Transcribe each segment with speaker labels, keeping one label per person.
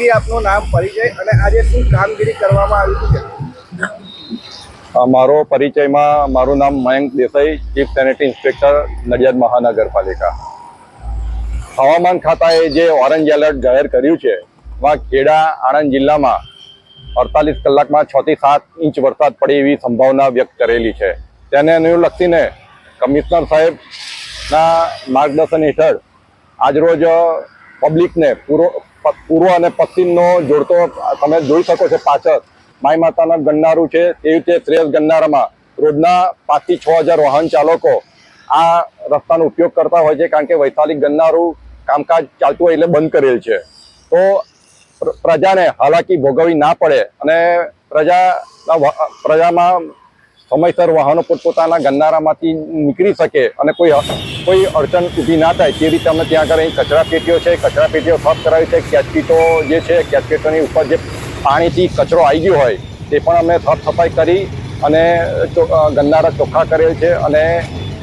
Speaker 1: જી આપનું નામ પરિચય અને આજે શું કામગીરી કરવામાં આવી છે?
Speaker 2: મારો પરિચયમાં મારું નામ Mayank Desai, chief sanitary inspector, Nadiad મહાનગરપાલિકા. હવામાન ખાતાએ જે ઓરેન્જ એલર્ટ જાહેર કર્યું છે, એમાં ખેડા આણંદ જિલ્લામાં 48 કલાકમાં 6 થી 7 ઇંચ વરસાદ પડે એવી સંભાવના વ્યક્ત કરેલી છે. તેને અનુલક્ષીને કમિશનર સાહેબના માર્ગદર્શન હેઠળ આજરોજ પબ્લિકને પૂર્વ અને પશ્ચિમનો જોડતો તમે જોઈ શકો છો પાછળ માઈ માતાના ગન્નારું છે. એ રીતે શ્રેયસ ગન્નારામાં રોજના 5 થી 6 હજાર વાહન ચાલકો આ રસ્તાનો ઉપયોગ કરતા હોય છે, કારણ કે વૈશાલી ગન્નારું કામકાજ ચાલતું હોય એટલે બંધ કરેલ છે. તો પ્રજાને હાલાકી ભોગવવી ના પડે અને પ્રજામાં સમયસર વાહનો પોતપોતાના ગન્નારામાંથી નીકળી શકે અને કોઈ અડચણ ઊભી ના થાય તે રીતે અમે ત્યાં આગળ કચરા પેટીઓ છે, કચરા પેટીઓ સાફ કરાવી છે. કેચપીટો જે છે, કેચપીટોની ઉપર જે પાણીથી કચરો આવી ગયો હોય તે પણ અમે સાફ સફાઈ કરી અને ગન્નારા ચોખ્ખા કરેલ છે અને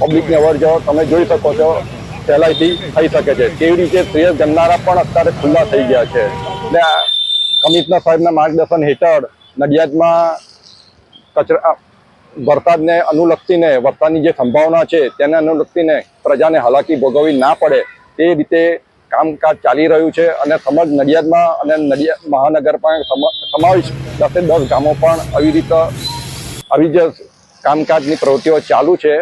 Speaker 2: પબ્લિકની અવર જવર તમે જોઈ શકો છો સહેલાઈથી થઈ શકે છે. તેવી રીતે શ્રેયસ ગન્નારા પણ અત્યારે ખુલ્લા થઈ ગયા છે. એટલે કમિશનર સાહેબના માર્ગદર્શન હેઠળ નડિયાદમાં વરસાદને અનુલક્ષીને વરસાદની જે સંભાવના છે તેને અનુલક્ષીને પ્રજાને હાલાકી ભોગવવી ના પડે તે રીતે કામકાજ ચાલી રહ્યું છે અને સમગ્ર નડિયાદમાં અને નડિયાદ મહાનગરપાલિકા સમાવેશ 10 ગામો પણ આવી જ કામકાજની પ્રવૃત્તિઓ ચાલુ છે.